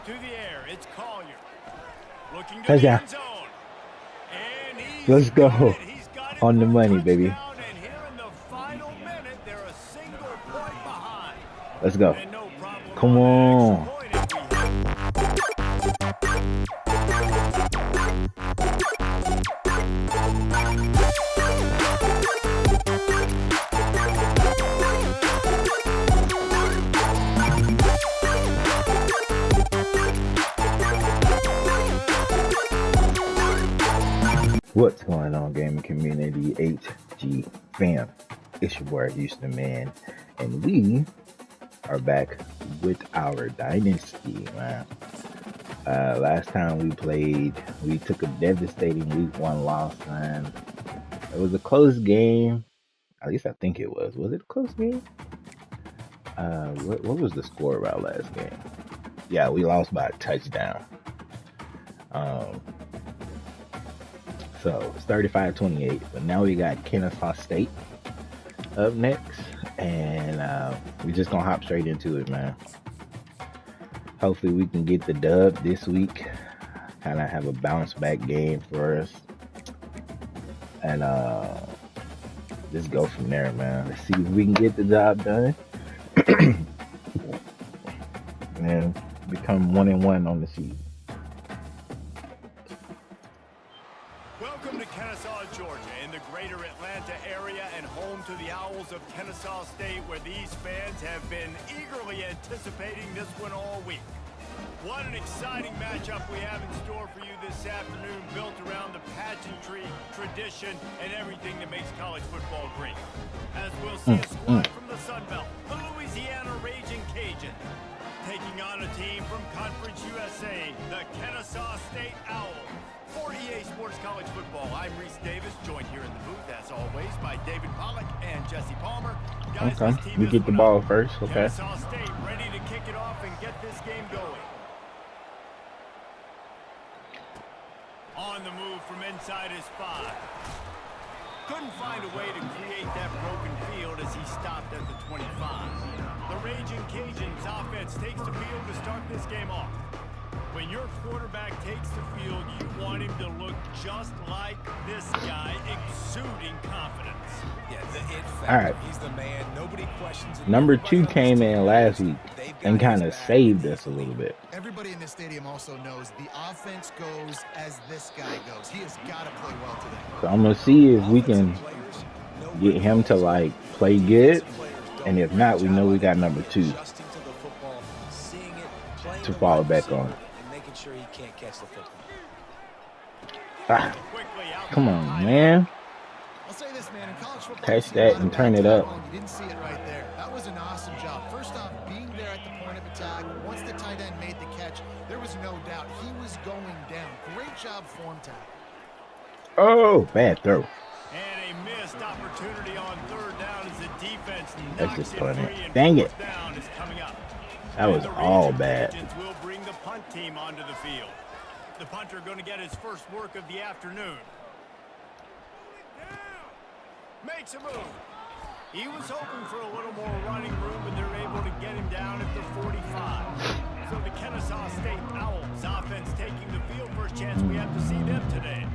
To the air, it's Collier. Looking to the Touchdown. end zone. And Let's go. He's got it On the for a money, baby. touchdown. And here in the final minute, they're a single point behind. Let's go. And no problem Come on. on. What's going on, gaming community, HG fam? It's your boy Houston Man, and we are back with our Dynasty, man. Last time we played, we took a devastating week 1 loss, man. It was a close game. At least I think it was. Was it a close game? What was the score of our last game? Yeah, we lost by a touchdown. So it's 35-28, but now we got Kennesaw State up next, and we just gonna hop straight into it, man. Hopefully we can get the dub this week, kind of have a bounce back game for us, and just go from there, man. Let's see if we can get the job done and become 1-1 on the season. Welcome to Kennesaw, Georgia, in the greater Atlanta area and home to the Owls of Kennesaw State, where these fans have been eagerly anticipating this one all week. What an exciting matchup we have in store for you this afternoon, built around the pageantry, tradition, and everything that makes college football great. As we'll see a squad from the Sun Belt, the Louisiana Raging Cajuns, taking on a team from Conference USA, the Kennesaw State Owls. 48 Sports College Football. I'm Reese Davis, joined here in the booth, as always, by David Pollack and Jesse Palmer. Guys, okay, we get the ball first. Okay. Kennesaw State ready to kick it off and get this game going. On the move from inside his 5. Couldn't find a way to create that broken field as he stopped at the 25. The Raging Cajuns offense takes the field to start this game off. When your quarterback takes the field, you want him to look just like this guy, exuding confidence. Yeah, the it factor. All right. He's the man. Nobody questions it. Number 2 came in last week and kind of saved us a little bit. Everybody in this stadium also knows the offense goes as this guy goes. He has got to play well today. So I'm gonna see if we can get him to like play good, and if not, we know we got number 2 to fall back on. Sure he can't catch the football. Ah, come on, man. I'll say this, man, in college football, Catch that and turn it up. You didn't see it right there. That was an awesome job. First off, being there at the point of attack. Once the tight end made the catch, there was no doubt he was going down. Great job form tackle. Oh, bad throw. And a missed opportunity on 3rd down as the defense That's just funny. and Dang it. down is coming up. That was all bad. Will bring the punt team onto the field. The punter going to get his first work of the afternoon. Makes a move. He was hoping for a little more running room, but they're able to get him down at the 45. So the Kennesaw State Owls offense taking the field. First chance we have to see them today.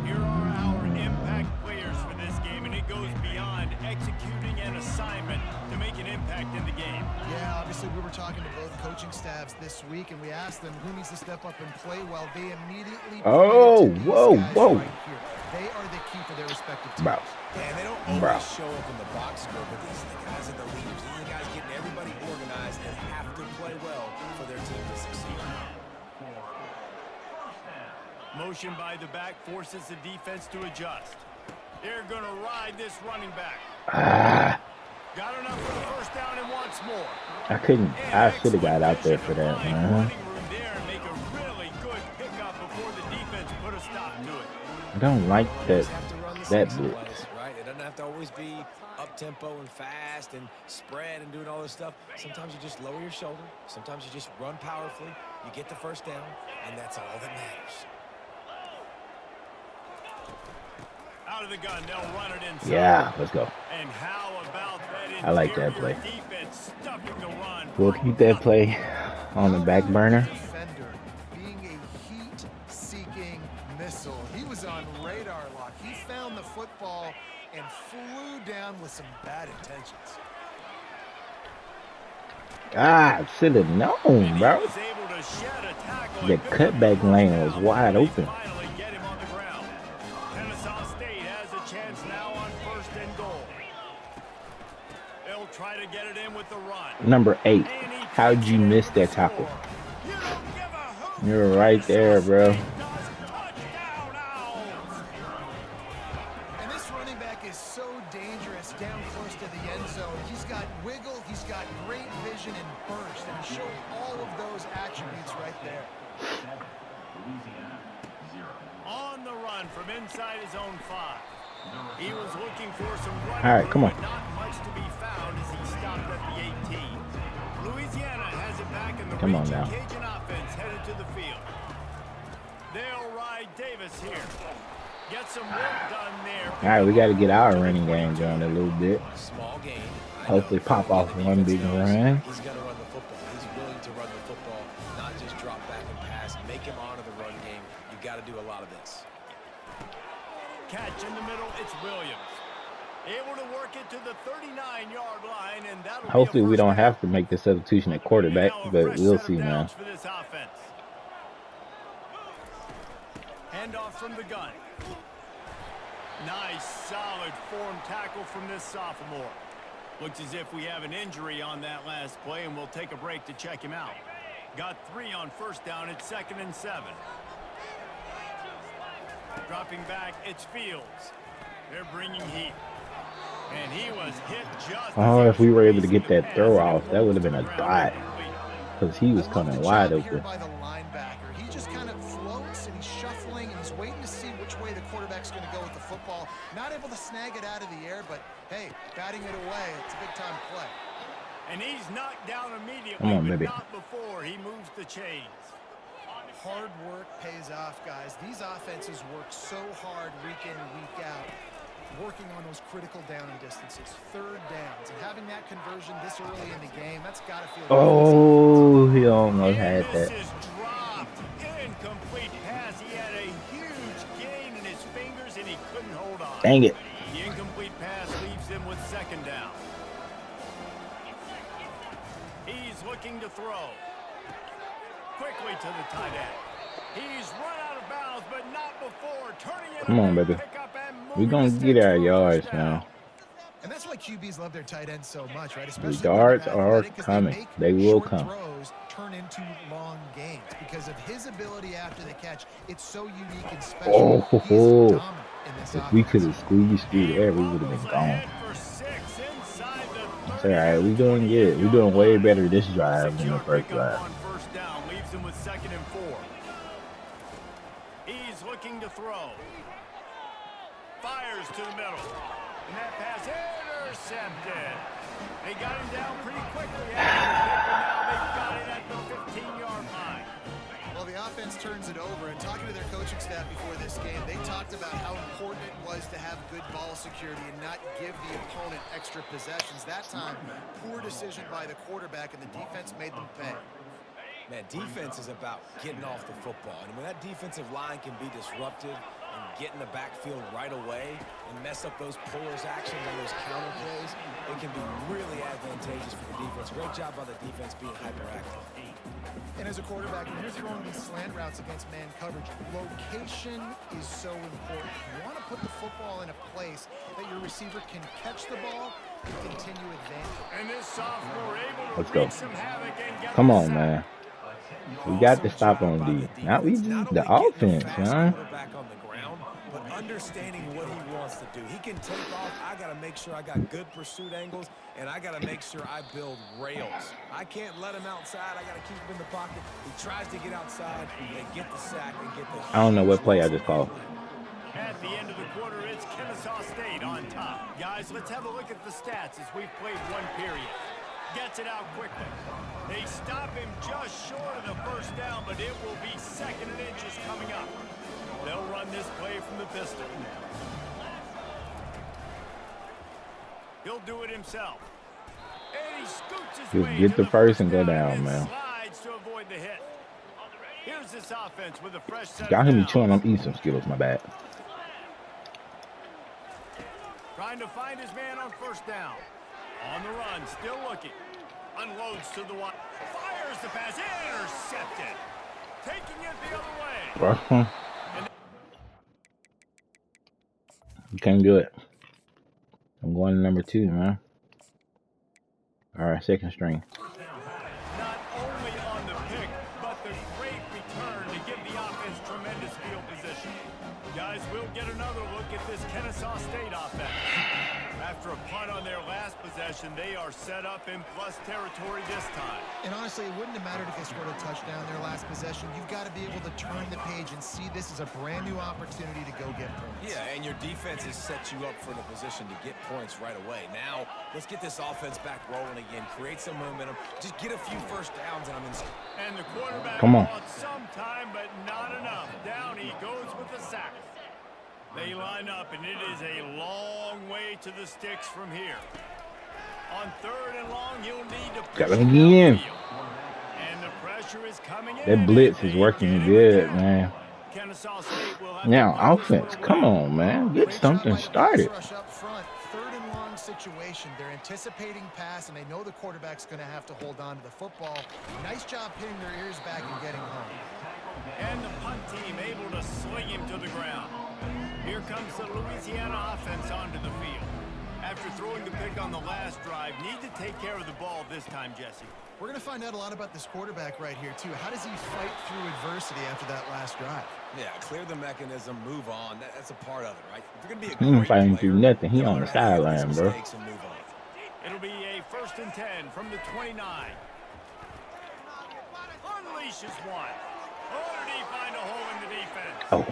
Here are our impact players for this game, and it goes beyond executing an assignment to make an impact in the game. Yeah, obviously we were talking to both coaching staffs this week, and we asked them who needs to step up and play well. They immediately whoa. Right here. They are the key for their respective teams. Bro. And they don't always show up in the box score, but these are the guys that are the leaders. These are the guys getting everybody organized and have to play well for their team to succeed. Motion by the back forces the defense to adjust. They're going to ride this running back. Got enough for the first down and once more. I should have got out there for that, man. Make a really good pickup before the defense put a stop to it. I don't like that blitz. Right? It doesn't have to always be up-tempo and fast and spread and doing all this stuff. Sometimes you just lower your shoulder. Sometimes you just run powerfully. You get the first down, and that's all that matters. Out of the gun, they'll run it inside. Yeah, let's go. And how about that? I like that play. Defense stuffing the run. We'll keep that play on the back burner with some bad intentions. Ah, I should have known, bro. The cutback lane was wide open. Kennesaw State has a chance now on 1st and goal. They'll try to get it in with the run. Number 8. How'd you miss that tackle? You're right there, bro. And this running back is so dangerous down close to the end zone. He's got wiggle, he's got great vision and burst, and he's showing all of those attributes right there. On the run from inside his own 5. He was looking for some running. All right, come on. Not much to be found as he stopped at the 18. Louisiana has it back in the come on region. now. Cajun offense headed to the field. They'll ride Davis here. Get some work done there. All right, we got to get our running game done a little bit. Small game. Hopefully pop off one big run. He's going to run the football. He's willing to run the football, not just drop back and pass. Make him honor the run game. You got to do a lot of this. Catch in the middle, it's Williams. Able to work it to the 39-yard line, and that'll Hopefully be a we don't first have to make the substitution at quarterback, down. but we'll see, Now a man. fresh set of downs for this offense. Handoff from the gun. Nice, solid form tackle from this sophomore. Looks as if we have an injury on that last play, and we'll take a break to check him out. Got 3 on 1st down. It's 2nd and 7. Dropping back, it's Fields. They're bringing heat. And he was hit just Oh, if we were able to get that throw off, that would have been a dot. Because he was coming wide open. By the linebacker. He just kind of floats and he's shuffling and he's waiting to see which way the quarterback's going to go with the football. Not able to snag it out of the air, but hey, batting it away, it's a big time play. And he's knocked down immediately, Come on, but baby. not before he moves the chains. Hard work pays off, guys. These offenses work so hard week in and week out, working on those critical down and distances, 3rd downs, and having that conversion this early in the game, that's got to feel Oh, he almost And had this that. is dropped. Incomplete pass. He had a huge gain in his fingers, and he couldn't hold on. Dang it. The incomplete pass leaves him with 2nd down. He's looking to throw. Quickly to the tight end. He's run out of bounds, but not before turning it. Come on, baby. We're going to get our yards now. And that's why QBs love their tight ends so much, right? The Especially yards when they're are athletic, 'cause coming. make They will short come. throws turn into long games because of his ability after the catch. It's so unique and special. Oh, He's ho. dominant in this If we offense. could have squeezed through there, we would have been gone. It's all right. We're doing good. We're doing way better this drive than the first drive. On 1st down leaves him with 2nd and 4. He's looking to throw. Fires to the middle. And that pass intercepted. They got him down pretty quickly after the pick, but now they've got it at the 15-yard line. Well, the offense turns it over, and talking to their coaching staff before this game, they talked about how important it was to have good ball security and not give the opponent extra possessions. That time, poor decision by the quarterback, and the defense made them pay. Man, defense is about getting off the football. And when that defensive line can be disruptive and get in the backfield right away and mess up those pullers actions on those counter plays, it can be really advantageous for the defense. Great job by the defense being hyperactive. And as a quarterback, when you're throwing these slant routes against man coverage, location is so important. You want to put the football in a place that your receiver can catch the ball and continue advancing. And this sophomore able to Let's go. wreak some havoc and get Come the on, sack. man. We got to stop on D. Not we just the offense, huh? Back on the ground, but understanding what he wants to do. He can take off. I got to make sure I got good pursuit angles, and I got to make sure I build rails. I can't let him outside. I got to keep him in the pocket. He tries to get outside and get the sack and get the. I don't know what play I just called. At the end of the quarter, it's Kennesaw State on top. Guys, let's have a look at the stats as we've played one period. Gets it out quickly. They stop him just short of the 1st down, but it will be 2nd and inches coming up. They'll run this play from the pistol. He'll do it himself. And he scoots his Just way get to the first and go first down, and man. slides to avoid the hit. Here's this offense with a fresh set Y'all of hear me downs. chewing? I'm eating some Skittles. My bad. Trying to find his man on first down. On the run, still looking. Unloads to the one. Fires the pass. Intercepted. Taking it the other way. You can't do it. I'm going to number 2, man. All right, second string. Not only on the pick, but the great return to give the offense tremendous field position. Guys, we'll get another look at this Kennesaw State offense. After a punt on their last possession, they are set up in plus territory this time. And honestly, it wouldn't have mattered if they scored a touchdown their last possession. You've got to be able to turn the page and see this as a brand new opportunity to go get points. Yeah, and your defense has set you up for the position to get points right away. Now, let's get this offense back rolling again. Create some momentum. Just get a few first downs, and I'm in. And the quarterback bought some time, but not enough. Down he goes with the sack. They line up, and it is a long way to the sticks from here. On 3rd and long, he'll need to push it in. And the pressure is coming in. That blitz is working good, man. Kennesaw State will have Now, offense, come on, man. Get something started. Up front, 3rd and long situation. They're anticipating pass, and they know the quarterback's going to have to hold on to the football. Nice job pinning their ears back and getting home. And the punt team able to sling him to the ground. Here comes the Louisiana offense onto the field. After throwing the pick on the last drive, need to take care of the ball this time, Jesse. We're going to find out a lot about this quarterback right here, too. How does he fight through adversity after that last drive? Yeah, clear the mechanism, move on. That's a part of it, right? If you're going to be He ain't fighting through nothing. He on the sideline, bro. It'll be a 1st and 10 from the 29. Unleashes one. Oh, did he find a hole in the defense? Oh.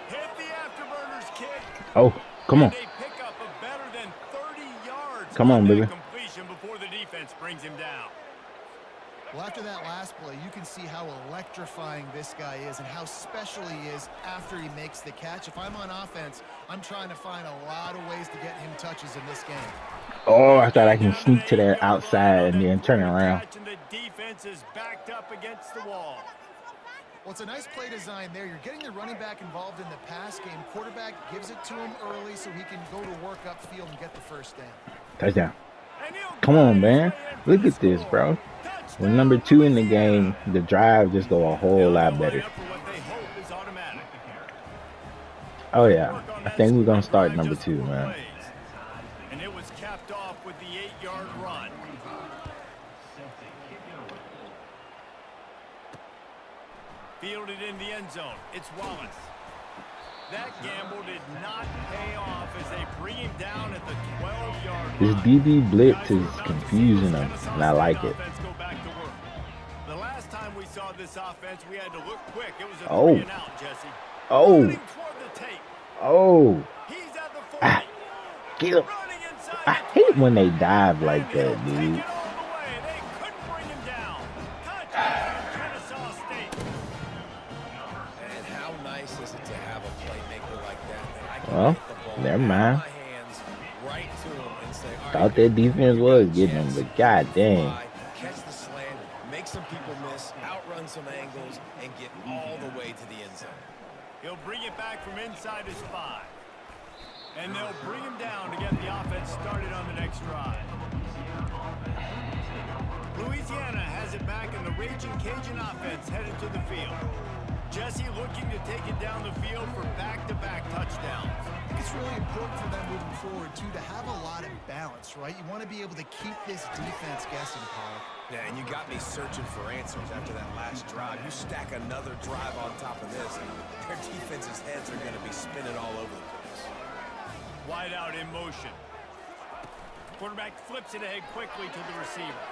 Hit the afterburners kick. Oh, come on. They pick up a better than 30 yards. Come on, baby. Completion before the defense brings him down. Well, after that last play, you can see how electrifying this guy is and how special he is after he makes the catch. If I'm on offense, I'm trying to find a lot of ways to get him touches in this game. Oh, I thought I can sneak to that outside and then turn around. The defense is backed up against the wall. Well, it's a nice play design there. You're getting the running back involved in the pass game. Quarterback gives it to him early so he can go to work upfield and get the first down. Touchdown. Come on, man. Look at this, bro. With number 2 in the game, the drive just go a whole lot better. Oh, yeah. I think we're going to start number 2, man. And it was capped off with the 8-yard run. Fielded in the end zone. It's Wallace. That gamble did not pay off as they bring him down at the 12-yard line. This DB blitz is confusing them, and I like it. The last time we saw this offense, we had to look quick. It was a 3 and out, Jesse. Oh. Oh. He's at the 40. Get him. I hate when they dive like that, dude. Well, never mind. Thought that defense was getting him, but god dang. Catch the slant, make some people miss, outrun some angles, and get all the way to the end zone. He'll bring it back from inside his 5. And they'll bring him down to get the offense started on the next drive. Louisiana has it back, and the Raging Cajun offense headed to the field. Jesse looking to take it down the field for back-to-back touchdowns. I think it's really important for them moving forward, too, to have a lot of balance, right? You want to be able to keep this defense guessing, Paul. Yeah, and you got me searching for answers after that last drive. You stack another drive on top of this, and their defense's heads are going to be spinning all over the place. Wide out in motion. Quarterback flips it ahead quickly to the receiver.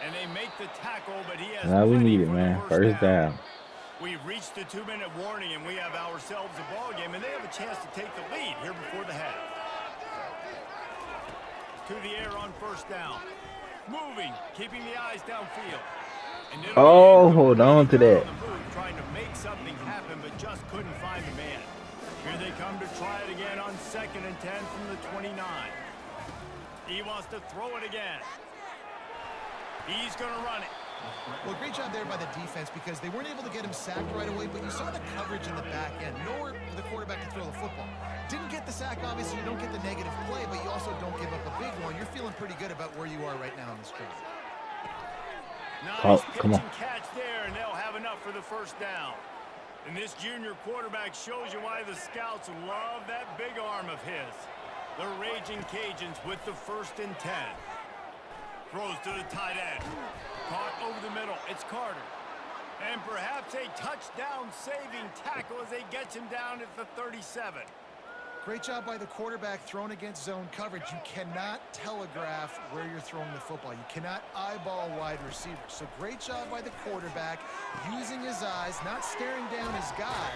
And they make the tackle, but he has we need it, man. First down. We've reached the 2-minute warning, and we have ourselves a ball game, and they have a chance to take the lead here before the half. To the air on first down. Moving, keeping the eyes downfield. Oh, hold on to that. Trying to make something happen, but just couldn't find the man. Here they come to try it again on 2nd and 10 from the 29. He wants to throw it again. He's going to run it. Well, great job there by the defense because they weren't able to get him sacked right away, but you saw the coverage in the back end. Nowhere for the quarterback to throw the football. Didn't get the sack, obviously. You don't get the negative play, but you also don't give up a big one. You're feeling pretty good about where you are right now in this drive. Nice pitch and catch there, and they'll have enough for the first down. And this junior quarterback shows you why the scouts love that big arm of his. The Raging Cajuns with the 1st and 10. Throws to the tight end. Caught over the middle. It's Carter. And perhaps a touchdown-saving tackle as they get him down at the 37. Great job by the quarterback thrown against zone coverage. You cannot telegraph where you're throwing the football. You cannot eyeball wide receivers. So great job by the quarterback using his eyes, not staring down his guy,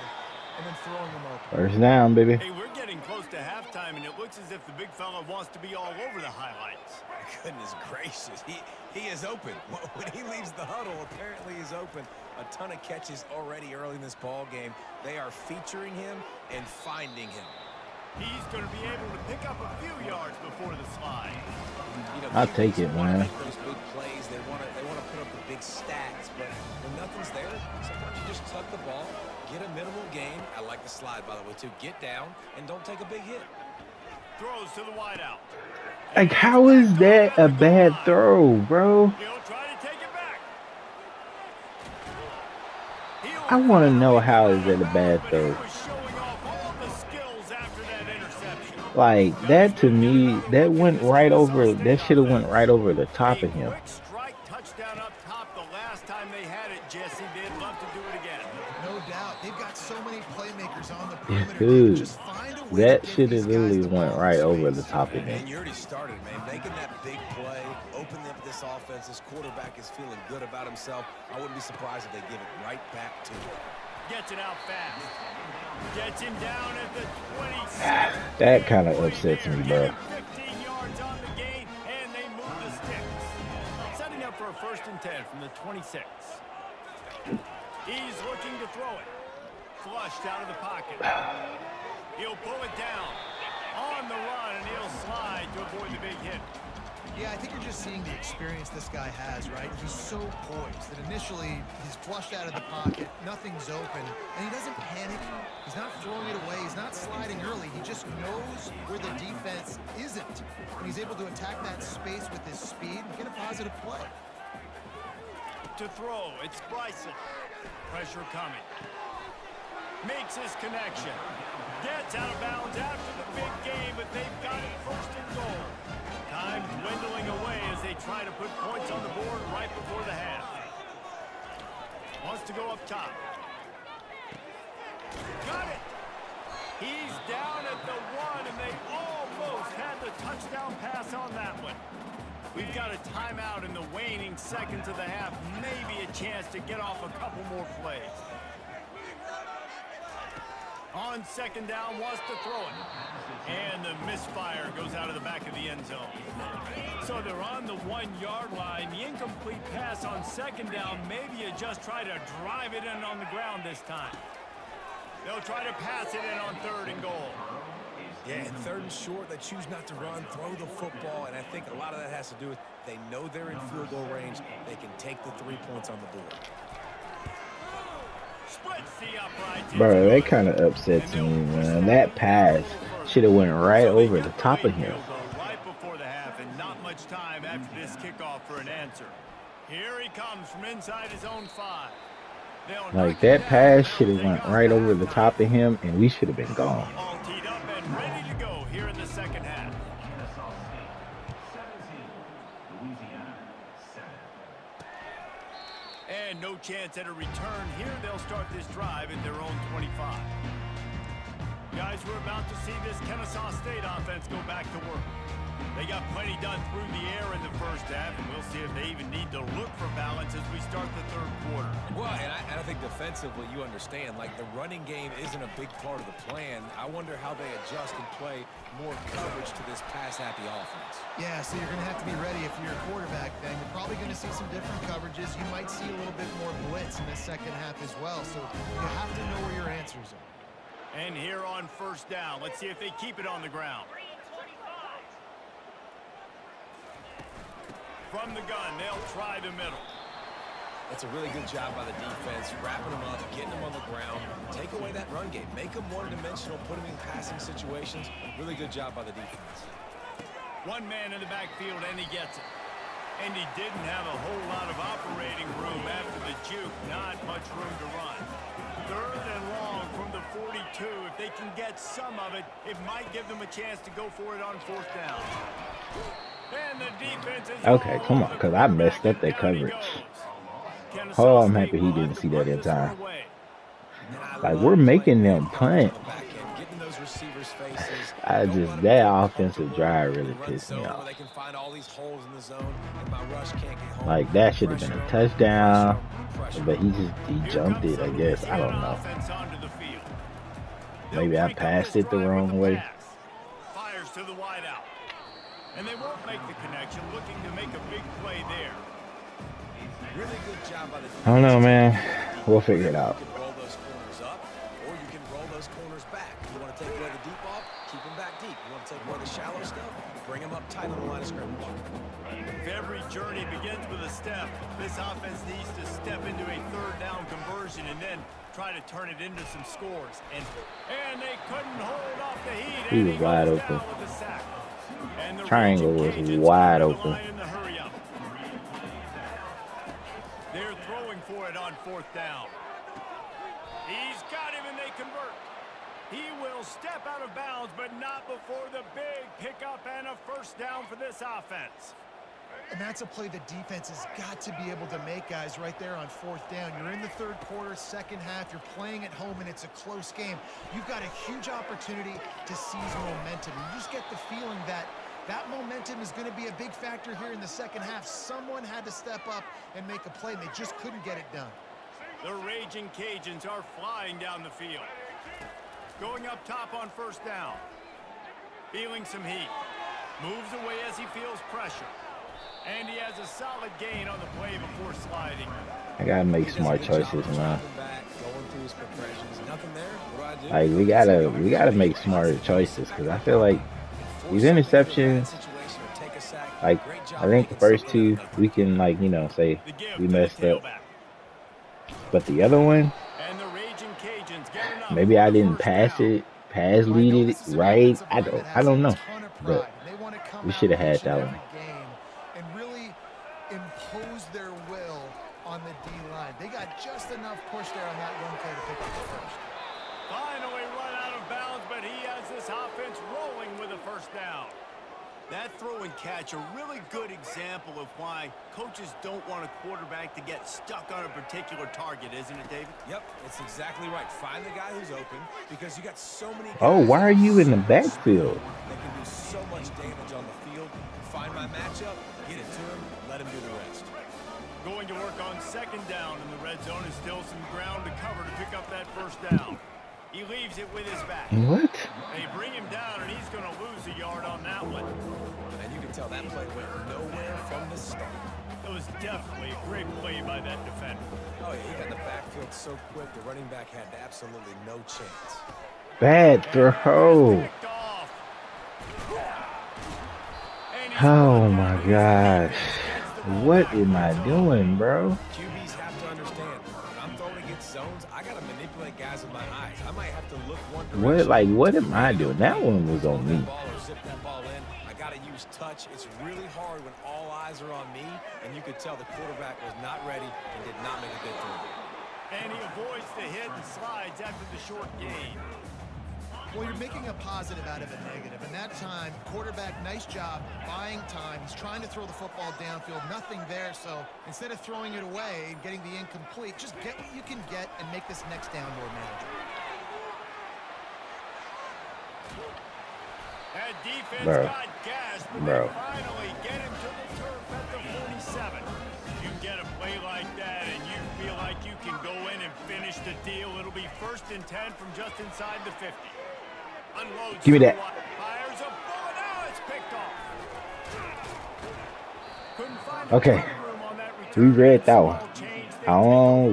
and then throwing him open. 1st down, baby. Hey, we're getting close to halftime, and it looks as if the big fella wants to be all over the highlights. Goodness gracious, he is open. When he leaves the huddle, apparently he's open. A ton of catches already early in this ball game. They are featuring him and finding him. He's going to be able to pick up a few yards before the slide. You know, I'll take it, man. Those big plays, they want to put up the big stats, but when nothing's there, sometimes you just tuck the ball, get a minimal gain. I like the slide, by the way, too. Get down and don't take a big hit. Throws to the wideout. Like, how is that a bad throw, bro? He'll try to take it back. I want to know how is that a bad throw. Like, that to me, that went right over, that should have went right over the top of him. Quick strike touchdown up top the last time they had it, Jesse. They'd love to do it again. No doubt. They've got so many playmakers on the perimeter. Dude, just find a way that to get should these have guys literally the went ball right in over space. the top of him. And you already started, man. Making that big play, opening up this offense. This quarterback is feeling good about himself. I wouldn't be surprised if they give it right back to him. Gets it out fast. Gets him down at the 26. That kind of upsets me, bro. 15 yards on the gain, and they move the sticks. Setting up for a 1st and 10 from the 26. He's looking to throw it. Flushed out of the pocket. He'll pull it down. On the run, and he'll slide to avoid the big hit. Yeah, I think you're just seeing the experience this guy has, right? He's so poised that initially he's flushed out of the pocket, nothing's open, and he doesn't panic. He's not throwing it away. He's not sliding early. He just knows where the defense isn't, and he's able to attack that space with his speed and get a positive play. To throw, it's Bryson. Pressure coming. Makes his connection. Gets out of bounds after the big game, but they've got it 1st and goal. Time dwindling away as they try to put points on the board right before the half. Wants to go up top. Got it! He's down at the 1, and they almost had the touchdown pass on that one. We've got a timeout in the waning seconds of the half. Maybe a chance to get off a couple more plays. On 2nd down, wants to throw it. And the misfire goes out of the back of the end zone. So they're on the 1-yard line. The incomplete pass on 2nd down. Maybe you just try to drive it in on the ground this time. They'll try to pass it in on 3rd and goal. Yeah, and 3rd and short, they choose not to run, throw the football, and I think a lot of that has to do with they know they're in field goal range. They can take the 3 points on the board. Bro, that kind of upsets me, man. That pass should have went right over the top of him. Right before the half, and not much time after this kickoff for an answer. Here he comes from inside his own 5. Like, that pass should have went right over the top of him, and we should have been gone. All teed up and ready to go here in the 2nd half. And no chance at a return here. They'll start this drive at their own 25. Guys, we're about to see this Kennesaw State offense go back to work. They got plenty done through the air in the 1st half, and we'll see if they even need to look for balance as we start the 3rd quarter. Well, and I think defensively, you understand, like the running game isn't a big part of the plan. I wonder how they adjust and play more coverage to this pass-happy offense. Yeah, so you're going to have to be ready if you're a quarterback then. You're probably going to see some different coverages. You might see a little bit more blitz in the 2nd half as well, so you have to know where your answers are. And here on 1st down, let's see if they keep it on the ground. From the gun, they'll try the middle. It's a really good job by the defense, wrapping them up, getting them on the ground, take away that run game, make them one-dimensional, put them in passing situations. Really good job by the defense. One man in the backfield, and he gets it. And he didn't have a whole lot of operating room after the juke. Not much room to run. 3rd and long from the 42. If they can get some of it, it might give them a chance to go for it on 4th down. And the defense is Okay, come on, because I messed up that coverage. Oh, I'm happy he didn't see that in time. Like, we're making them punt. That offensive drive really pissed me off. Like, that should have been a touchdown, but he jumped it, I guess. I don't know. Maybe I passed it the wrong way. Fires to the wideout. And they won't make the connection, looking to make a big play there. Really good job by the defense. I don't know, man. We'll figure it out. You can roll those corners up, or you can roll those corners back. You want to take away the deep off, keep them back deep. You want to take away the shallow stuff, bring them up tight on the line of scrimmage. If every journey begins with a step, this offense needs to step into a 3rd down conversion and then try to turn it into some scores. And they couldn't hold off the heat. He was wide open. And the Triangle was wide open. They're throwing for it on 4th down. He's got him and they convert. He will step out of bounds, but not before the big pickup and a 1st down for this offense. And that's a play the defense has got to be able to make, guys, right there on 4th down. You're in the 3rd quarter, 2nd half. You're playing at home, and it's a close game. You've got a huge opportunity to seize momentum. You just get the feeling that that momentum is going to be a big factor here in the 2nd half. Someone had to step up and make a play, and they just couldn't get it done. The Raging Cajuns are flying down the field. Going up top on 1st down. Feeling some heat. Moves away as he feels pressure. And he has a solid gain on the play before sliding. I gotta make smart choices, man. Like, we gotta make smarter choices, because I feel like these interceptions, like, I think the first 2 we can, like, you know, say we messed up, but the other one, maybe I didn't lead it right. I don't know, but we should have had that one. And really impose their will on the D-line. They got just enough push there on that run play to pick up the 1st. Finally run out of bounds, but he has this offense rolling with a 1st down. That throw and catch, a really good example of why coaches don't want a quarterback to get stuck on a particular target, isn't it, David? Yep, it's exactly right. Find the guy who's open, because you got so many guys. Oh, why are you in the backfield? They can do so much damage on the field. Find my matchup, get it to him, let him do the rest. Going to work on 2nd down, and the red zone is still some ground to cover to pick up that 1st down. He leaves it with his back. What? They bring him down, and he's going to lose a yard on that one. And you can tell that play went nowhere from the start. It was definitely a great play by that defender. Oh, yeah, he got in the backfield so quick, the running back had absolutely no chance. Bad throw. Oh, my gosh. What am I doing, bro? QBs have to understand, when I'm throwing against zones, I got to manipulate guys with my eyes. I might have to look one direction. What am I doing? That one was on me. Zip that ball in. I got to use touch. It's really hard when all eyes are on me, and you could tell the quarterback was not ready and did not make a good throw. And he avoids the hit and slides after the short gain. Well, you're making a positive out of a negative. And that time, quarterback, nice job buying time. He's trying to throw the football downfield. Nothing there. So instead of throwing it away and getting the incomplete, just get what you can get and make this next down more manageable. That defense got gas, but they finally get him to the turf at the 47. You get a play like that and you feel like you can go in and finish the deal. It'll be 1st and 10 from just inside the 50. Unloads. Give me that. Fires a bullet. Now it's picked off. Couldn't find Okay. room on that return. We read that one.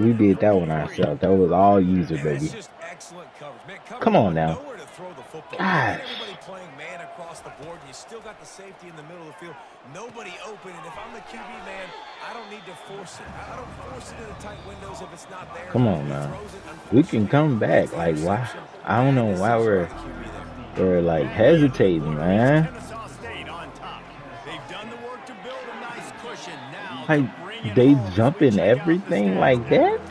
We did that one ourselves. That was all user, baby. Just excellent coverage. Man, Come on now. nowhere to throw the football. Gosh. Everybody playing man across the board, and you still got the safety in the middle of the field. Nobody open, and if I'm the QB, man, I don't need to force it. I don't force it in the tight windows if it's not there. Come on now. We can come back. Like, why? I don't know why we're like hesitating, man. Kennesaw State on top. They've done the work to build a nice cushion. Now Like, they jumping everything like that?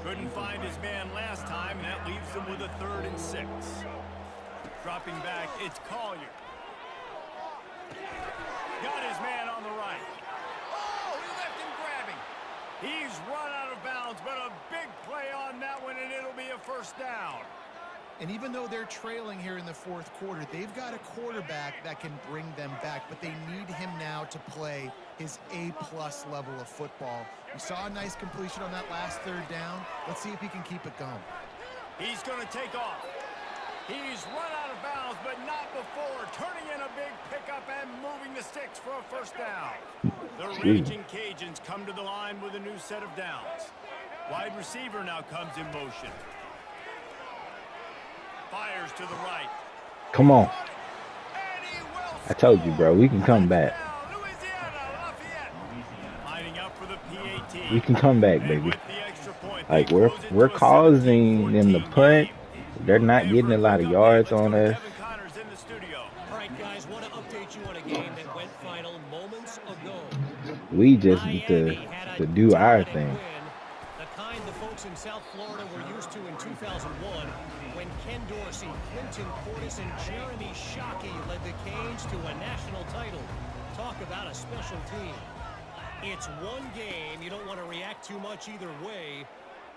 Couldn't find his man last time, and that leaves them with a 3rd and 6. Dropping back, it's Collier. Got his man on the right. Oh, he left him grabbing. He's run out of bounds, but a big play on that one, and it'll be a 1st down. And even though they're trailing here in the 4th quarter, they've got a quarterback that can bring them back, but they need him now to play his A-plus level of football. We saw a nice completion on that last 3rd down. Let's see if he can keep it going. He's going to take off. He's run out of bounds, but not before turning in a big pickup and moving the sticks for a 1st down. The Raging Cajuns come to the line with a new set of downs. Wide receiver now comes in motion. Fires to the right. Come on. I told you, bro. We can come back. Lining up for the PAT. We can come back, baby. Like, we're causing them to punt. They're not getting a lot of yards on us. All right, guys, want to update you on a game that went final moments ago. We just need to do our thing. The kind the folks in South Florida were used to in 2001 when Ken Dorsey, Clinton Portis, and Jeremy Shockey led the Canes to a national title. Talk about a special team. It's one game. You don't want to react too much either way.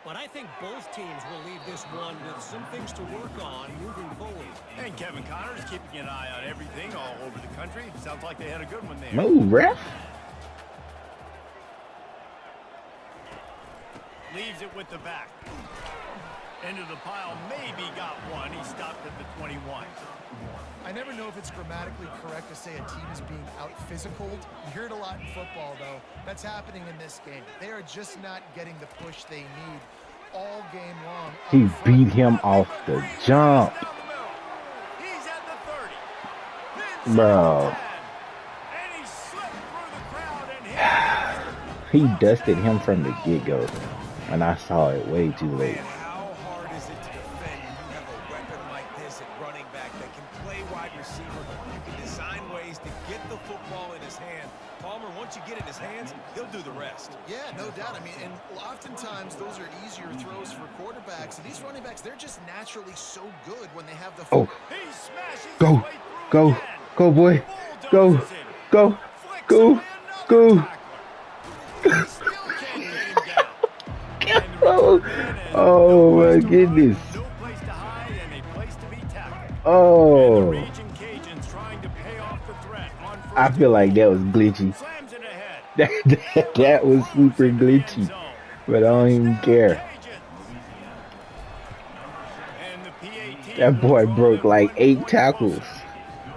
But I think both teams will leave this one with some things to work on moving forward. And Kevin Connors keeping an eye on everything all over the country. Sounds like they had a good one there. Move, ref. Leaves it with the back. Into the pile, maybe got one. He stopped at the 21. I never know if it's grammatically correct to say a team is being out-physicaled. You hear it a lot in football, though. That's happening in this game. They are just not getting the push they need all game long. He beat him off the jump. He's at the 30. Bro. And he slipped through the crowd and hit. He dusted him from the get-go. And I saw it way too late. How hard is it to defend when you have a weapon like this at running back that can play wide receiver? You can design ways to get the football in his hand. Palmer, once you get it in his hands, he'll do the rest. Yeah, no doubt. I mean, and oftentimes those are easier throws for quarterbacks. And these running backs, they're just naturally so good when they have the Oh. He smashes his Go. way through Go. again. Go, boy. Go. Bulldozes him. Go. Flicks Go. away another Go. tackler. He still can't get him down. Oh my goodness. No place to hide and a place to be tackled. Oh. The Raging Cajuns trying to pay off the threat on first I feel like that was glitchy. slams it ahead. That was super glitchy. But I don't even care. And the PAT That boy broke like 8 tackles.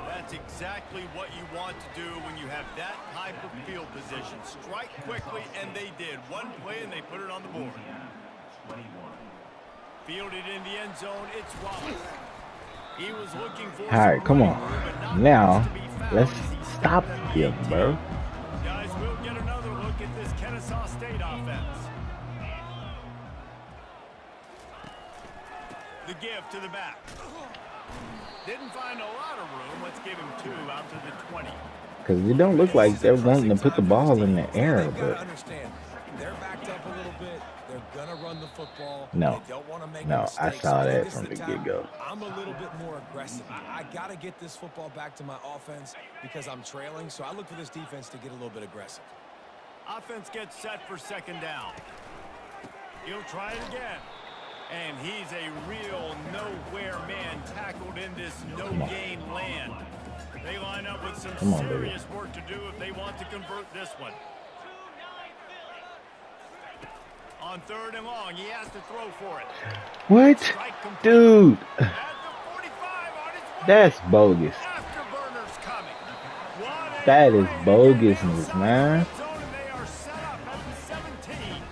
That's exactly what you want to do when you have that type of field position. Strike quickly, and they did. One play, and they put it on the board. Fielded in the end zone, it's Wallace. He was looking for All right, come on. but not Now, much to be found let's as he stop stepped him, that bro. Guys, we'll get another look at this Kennesaw State offense. The give to the back. Didn't find a lot of room. Let's give him 2 out to the 20. Because it don't look like they're wanting to put the ball in the air, They've got to but understand, they're backed up a little bit. They're going to run the football. No. They don't want to make No, mistakes. I saw think that this from is the time get-go. I'm a little bit more aggressive. I got to get this football back to my offense because I'm trailing. So I look for this defense to get a little bit aggressive. Offense gets set for second down. He'll try it again. And he's a real nowhere man tackled in this no-gain land. They line up with some on, baby. serious work to do if they want to convert this one. On 3rd and long, he has to throw for it. what? Strike complete. Dude, At the 45 on his way. that's bogus. Afterburners coming. What a That is play. bogusness, man. Red zone, and they are set up at the 17.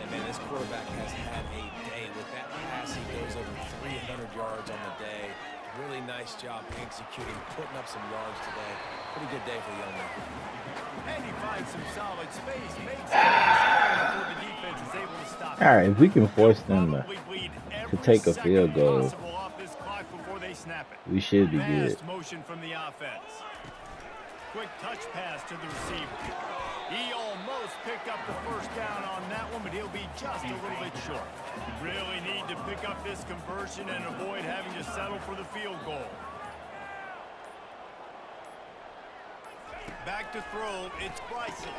And man, this quarterback has had a day with that pass. He goes over 300 yards on the day. Really nice job executing, putting up some yards today. Pretty good day for the young man. And he finds some solid space, makes the pass before the defense is able to stop. All right, if we can force them Probably bleed to every take a second field goal, possible off this clock before they snap it. we should be good. Fast motion from the offense. Quick touch pass to the receiver. He almost picked up the first down on that one, but he'll be just a little bit short. Really need to pick up this conversion and avoid having to settle for the field goal. Back to throw, it's Bryson.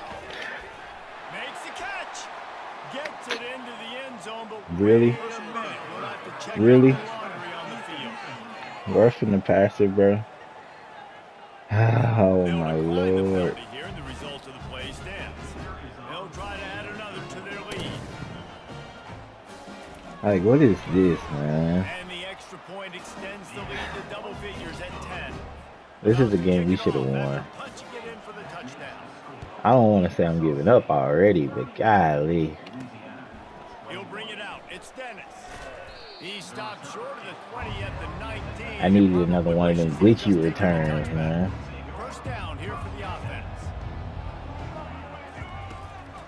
Makes the catch. Gets it into the end zone, but Really? wait a minute. We'll have to check Really? out the laundry on the field. Rushing the passer, bro. Oh They'll my decline the lord. penalty here, and the result of the play stands. They'll try to add another to their lead. Like, what is this, man? And the extra point extends the lead to double figures at 10. This is a game we should have won. Punching it in for the touchdown. I don't want to say I'm giving up already, but golly. He'll bring it out. It's Dennis. He stopped short of the 20 at the 19. I needed another one of them glitchy returns, man. First down here for the offense.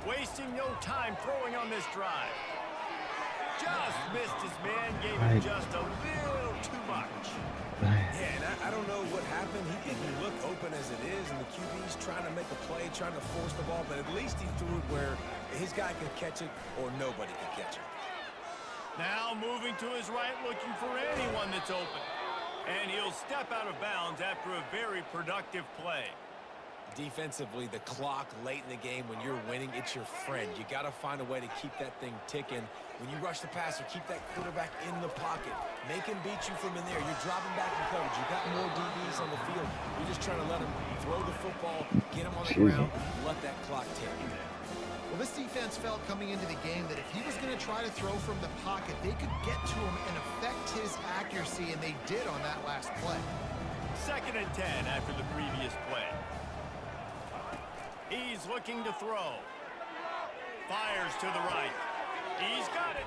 Wasting no time throwing on this drive. Just missed his man, gave him just a little too much. Yeah, and I don't know what happened. He didn't look open as it is, and the QB's trying to make a play, trying to force the ball, but at least he threw it where his guy could catch it or nobody could catch it. Now moving to his right, looking for anyone that's open. And he'll step out of bounds after a very productive play. Defensively, the clock late in the game, when you're winning, it's your friend. You got to find a way to keep that thing ticking. When you rush the passer, keep that quarterback in the pocket. Make him beat you from in there. You're dropping back in coverage. You got more DBs on the field. You're just trying to let him throw the football, get him on the ground, let that clock tick. Well, this defense felt coming into the game that if he was going to try to throw from the pocket, they could get to him and affect his accuracy, and they did on that last play. 2nd and 10 after the previous play. He's looking to throw. Fires to the right. He's got it.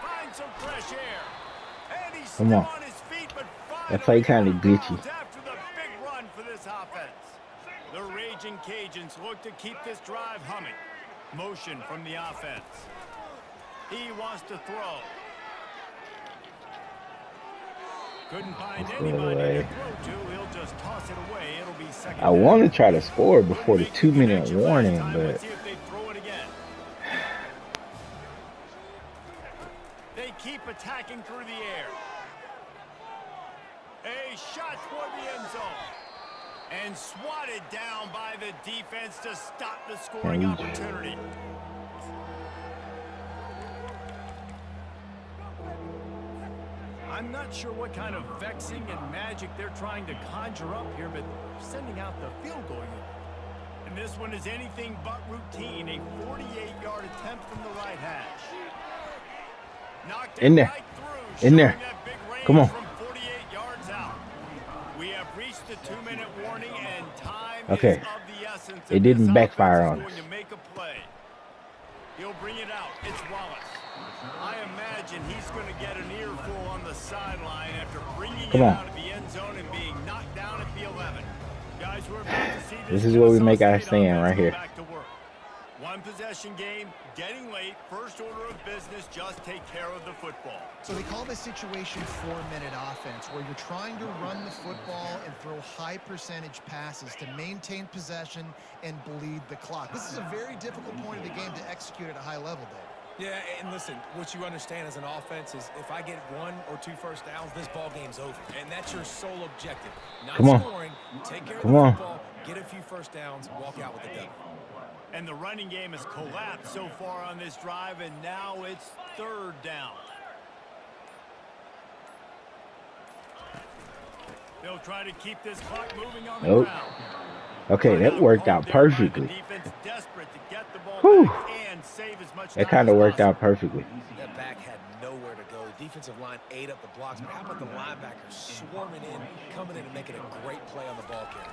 Finds some fresh air. And he's still on his feet, but That play kind of glitchy. after the big run for this offense. The Raging Cajuns look to keep this drive humming. Motion from the offense. He wants to throw. Couldn't find anybody to throw to. He'll just toss it away. It'll be second. I want to try to score before the 2-minute warning, but Let's see if they throw it again. They keep attacking through the air. A shot toward the end zone. And swatted down by the defense to stop the scoring opportunity. I'm not sure what kind of vexing and magic they're trying to conjure up here, but sending out the field goal unit. And this one is anything but routine. A 48-yard attempt from the right hash. Knocked in there. Right through, In there. that big range Come on. From 48 yards out. We have reached the 2-minute warning, and time Okay. is of the essence. It didn't This backfire offense on is us. going to make a play. He'll bring it out. It's Wallace. I imagine he's going to get an earful on the sideline after bringing Come it on. out of the end zone and being knocked down at the 11. Guys, we're about to see This is where we make our stand right here. Back to work. One possession game, getting late. First order of business, just take care of the football. So they call this situation 4-minute offense, where you're trying to run the football and throw high percentage passes to maintain possession and bleed the clock. This is a very difficult point of the game to execute at a high level, Dave. Yeah, and listen, what you understand as an offense is if I get 1 or 2 first downs, this ball game's over. And that's your sole objective. Not Come on. scoring, take care Come of the on. football, get a few first downs, walk out with the dub. And the running game has collapsed so far on this drive, and now it's 3rd down. They'll try to keep this clock moving on the Nope. ground. Okay, that worked out perfectly. The defense desperate to get the ball Whew. back and save as much That time kind of as worked possible. out perfectly. That back had nowhere to go. The defensive line ate up the blocks, but how about the linebackers swarming in, coming in and making a great play on the ball carrier?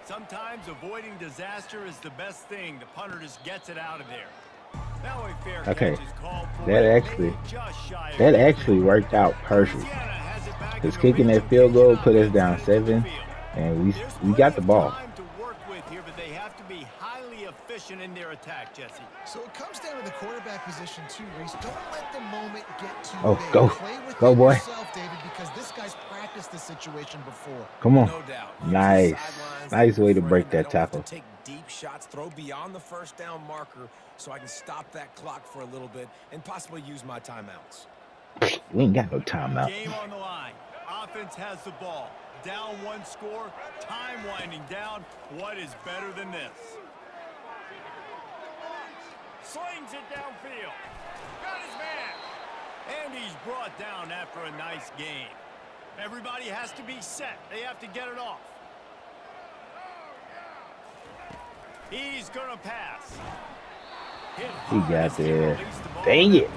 Sometimes avoiding disaster is the best thing. The punter just gets it out of there. Now a fair Okay. catch is called for. That it, actually- maybe just shy of That it. actually worked out perfect. Louisiana has it back back Because in the kicking that region field goal cage put us offense down headed to the 7, field. and we There's got plenty the of ball. time to work with here, but they have to be highly efficient in their attack, Jesse. So it comes down to the quarterback position too, Reese. Don't let the moment get too Oh, big. go. Play within Go, boy. yourself, David, because this guy's practiced this situation before. Come on. No doubt. Use the Nice. sidelines Nice like your way to friend. break I that don't have to tackle. take deep shots, throw beyond the first down marker so I can stop that clock for a little bit and possibly use my timeouts. We ain't got no timeout. Game on the line. Offense has the ball. Down 1 score. Time winding down. What is better than this? Slings it downfield. Got his man. And he's brought down after a nice game. Everybody has to be set. They have to get it off. He's going to pass. He got there. Dang it.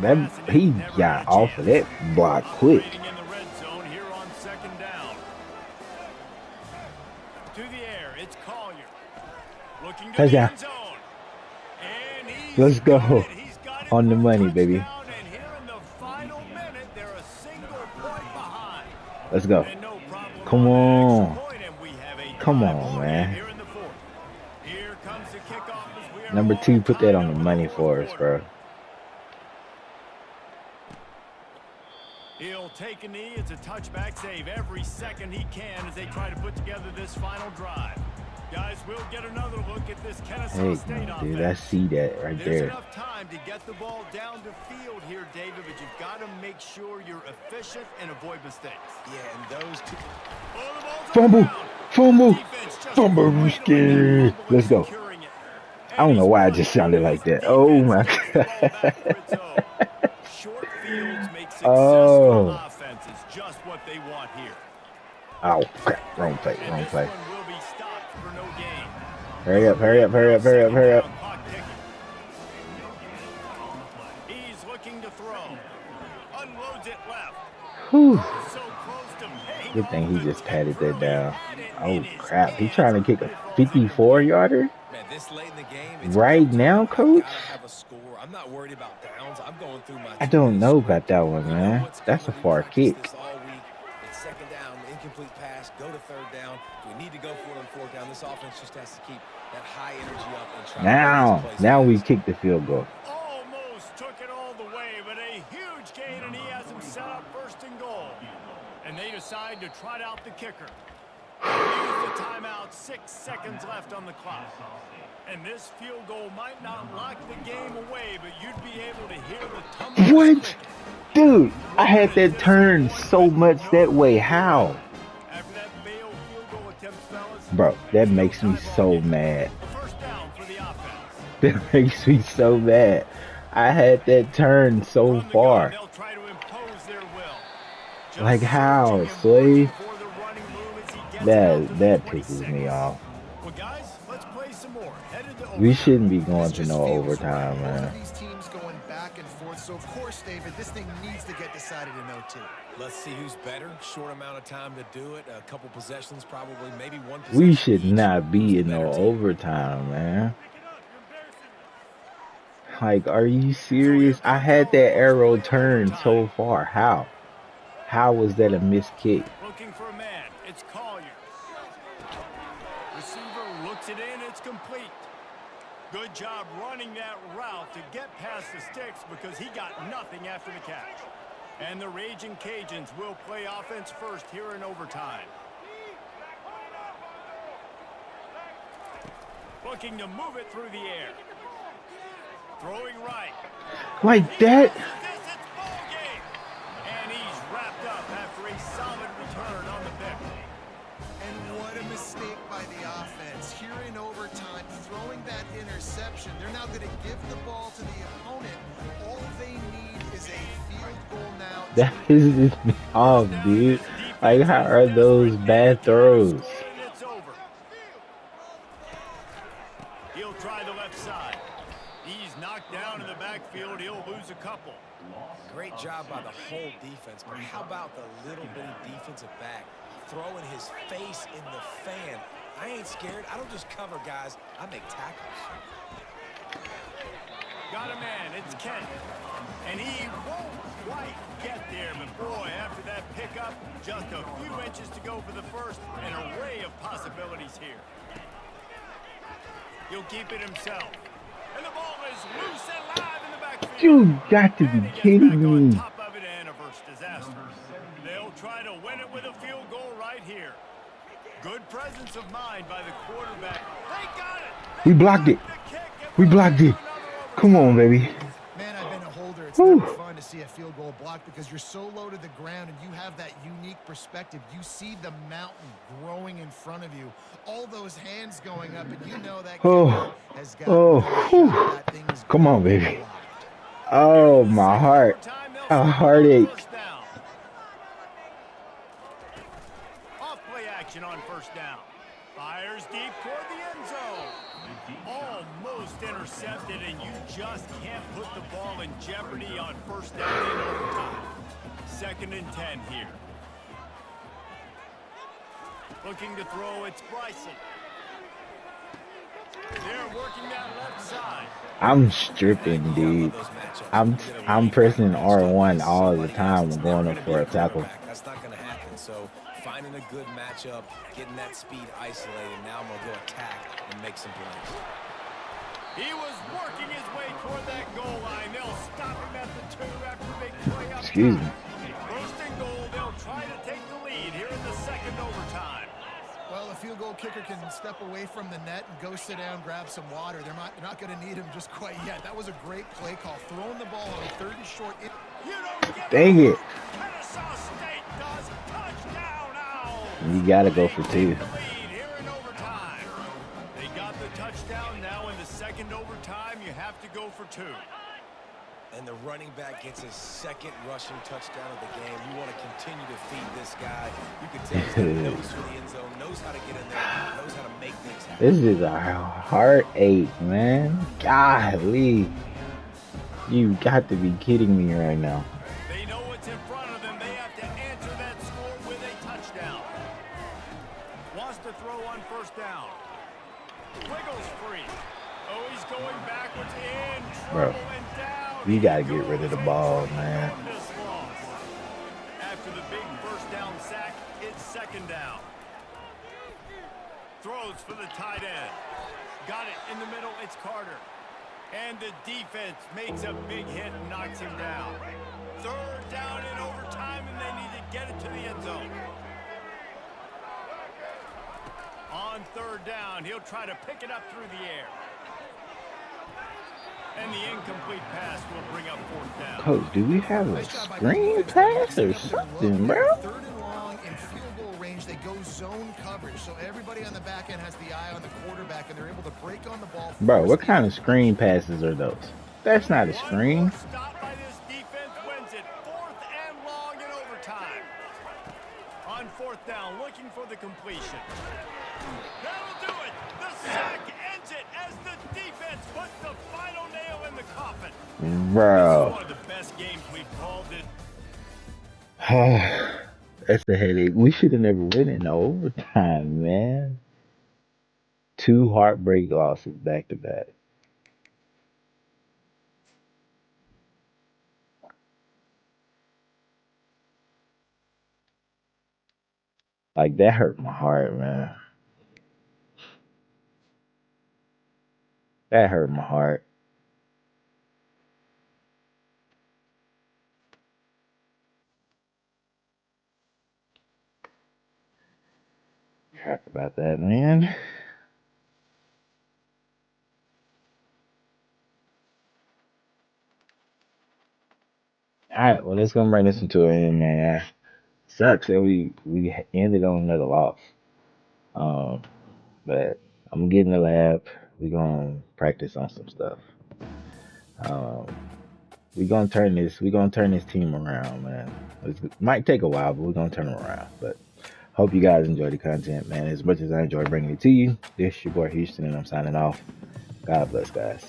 That he got off of that block quick. In the red zone here on 2nd down. To the air, it's Collier. Looking to the Touchdown. end zone. And he's Let's go. got it. He's got it On the for a money, baby. touchdown, and here in the final minute, they're a single point behind. Let's go. And no problem Come the on. extra point, and we have a Come tie on, ball man. game here in the 4th. Here comes the kickoff as we are Number all 2, put that tied on up the in money 4th for us, quarter. bro. He'll take a knee. It's a touchback save every second he can as they try to put together this final drive. Guys, we'll get another look at this Kennesaw Hey, State no, offense. dude, I see that right There's there. enough time to get the ball down the field here, David, but you've got to make sure you're efficient and avoid mistakes. Yeah, and those two. Oh, the ball's on Fumble. the ground. Fumble. Defense just Fumble. right away, Scared. fumble Let's go. securing it. I don't And know he's why it won just it. sounded like His that. Oh defense my gets the ball God. back for its own. Short fields make successful Oh. offenses just what they want here. Oh, crap. Wrong play. And Wrong this play. one will be stopped for no gain. Hurry up. Hurry up. Hurry up. Hurry up. Hurry up. Clock ticking. He's looking to throw. Unloads it left. Whew. So close to paying Good off thing he the just kick. patted that Really down. had it Oh, in his crap. He hands. trying to kick a It falls underneath. 54-yarder? Man, this late in the game, it's Right important to now, me. I coach? gotta have a score. I'm not worried about downs. I'm going through my I don't know two-minute about that one, sprint. We know man. what's That's a coming. We far practiced kick. this all week. It's 2nd down, incomplete pass, go to 3rd down. If we need to go for it on 4th down, this offense just has to keep that high energy up and try to Now make these plays we fast. kick the field goal. Almost took it all the way, but a huge gain, and he has him set up 1st and goal. And they decide to trot out the kicker. Use the timeout, 6 seconds left on the clock. And this field goal might not lock the game away, but you'd be able to hear the tumblers What? clicking. Dude, I had that turn so much that way. How? After that failed field goal attempt, fellas, Bro, that makes me so mad. a 1st down for the offense. That makes me so mad. I had that turn so From the gun, far. they'll try to impose their will. Just Like how, searching and Sway? watching for the running room as he gets out to That the pisses 26. me off. Well, guys, let's play some more. Headed to We overtime. shouldn't be going This to just no feels overtime, right. Both man. of these teams going back and forth. So of course, David, this thing needs to get decided in OT. Let's see who's better. Short amount of time to do it. A couple possessions, probably, maybe one possession. We should each. not be Who's in the no better team? overtime, man. Like, are you serious? I had that arrow turned so far. How? How was that a missed kick? Looking for a man. It's Collier. Receiver looks it in. It's complete. Good job running that route to get past the sticks because he got nothing after the catch. And the Raging Cajuns will play offense first here in overtime. Looking to move it through the air. Throwing right. Like that? It's ball game. And he's wrapped up after a solid return on the pick. And what a mistake by the offense. Here in overtime, throwing that interception. They're now going to give the ball to the opponent. All they need is a field goal now. That pisses me off, dude. Like, how are those bad throws? It's over. He'll try the left side. He's knocked down in the backfield. He'll lose a couple. Great job by the whole defense, but how about the little bitty defensive back throwing his face in the fan? I ain't scared. I don't just cover guys. I make tackles. Got a man. It's Kent. And he won't quite get there, but boy, after that pickup, just a few inches to go for the first. An array of possibilities here. He'll keep it himself. And the ball is loose and live in the backfield. You got to be kidding me. Top of it and averse disaster. They'll try to win it with a field goal right here. Good presence of mind by the quarterback. They got it. We blocked it. We blocked it. Come on, baby. Man, I've been a holder. It's never fun to see a field goal blocked because you're so low to the ground and you have that unique perspective. You see the mountain growing in front of you. All those hands going up, and you know that has got that thing is come on, baby. Oh, my heart. A heartache. Off play action on first down. Fires deep toward the end zone. Almost intercepted, and you just can't put the ball in jeopardy on first down in overtime. 2nd and 10 here. Looking to throw, it's Bryson. They're working that left side. I'm stripping, dude. I'm pressing R1 all the time when going up for a tackle. That's not going to happen. So finding a good matchup, getting that speed isolated. Now I'm going to go attack and make some plays. He was working his way toward that goal line. They'll stop him at the 2 after the big play up. Excuse me. 1st and goal. They'll try to take the lead here in the 2nd overtime. Well, a field goal kicker can step away from the net and go sit down, grab some water. They're not going to need him just quite yet. That was a great play call. Throwing the ball on 3rd and short. Dang it. Kennesaw State does touchdown now. You got to go for 2. Here in overtime. They got the touchdown. Now in the 2nd overtime, you have to go for 2. And the running back gets his 2nd rushing touchdown of the game. You want to continue to feed this guy. You can tell he's got a nose for the end zone, knows how to get in there, knows how to make things happen. This is a heartache, man. Golly. You got to be kidding me right now. They know what's in front of them. They have to answer that score with a touchdown. Wants to throw on first down. Wiggles free. Oh, he's going backwards in trouble and down. You got to get rid of the ball, man. After the big first down sack, it's 2nd down. Throws for the tight end. Got it in the middle. It's Carter. And the defense makes a big hit and knocks him down. 3rd down in overtime, and they need to get it to the end zone. On 3rd down, he'll try to pick it up through the air. And the incomplete pass will bring up 4th down. Coach, do we have a screen pass or something, bro? 3rd and long in field goal range. They go zone coverage, so everybody on the back end has the eye on the quarterback, and they're able to break on the ball. Bro, what kind of screen passes are those? That's not a screen. Stop by this defense wins it. 4th and long in overtime. On 4th down, looking for the completion. That'll do it. The sack ends it as the defense puts the final nail in the coffin. Bro. This is one of the best games we've called it. That's a headache. We should have never went in overtime, man. 2 heartbreak losses back to back. Like, that hurt my heart, man. That hurt my heart. Crap about that, man. Alright, well, let's go bring this into an end, man. Sucks that we ended on another loss. But I'm getting the lab. We're gonna practice on some stuff. We're gonna turn this team around, man. It might take a while, but we're gonna turn it around. But hope you guys enjoy the content, man. As much as I enjoy bringing it to you. This is your boy Houston, and I'm signing off. God bless, guys.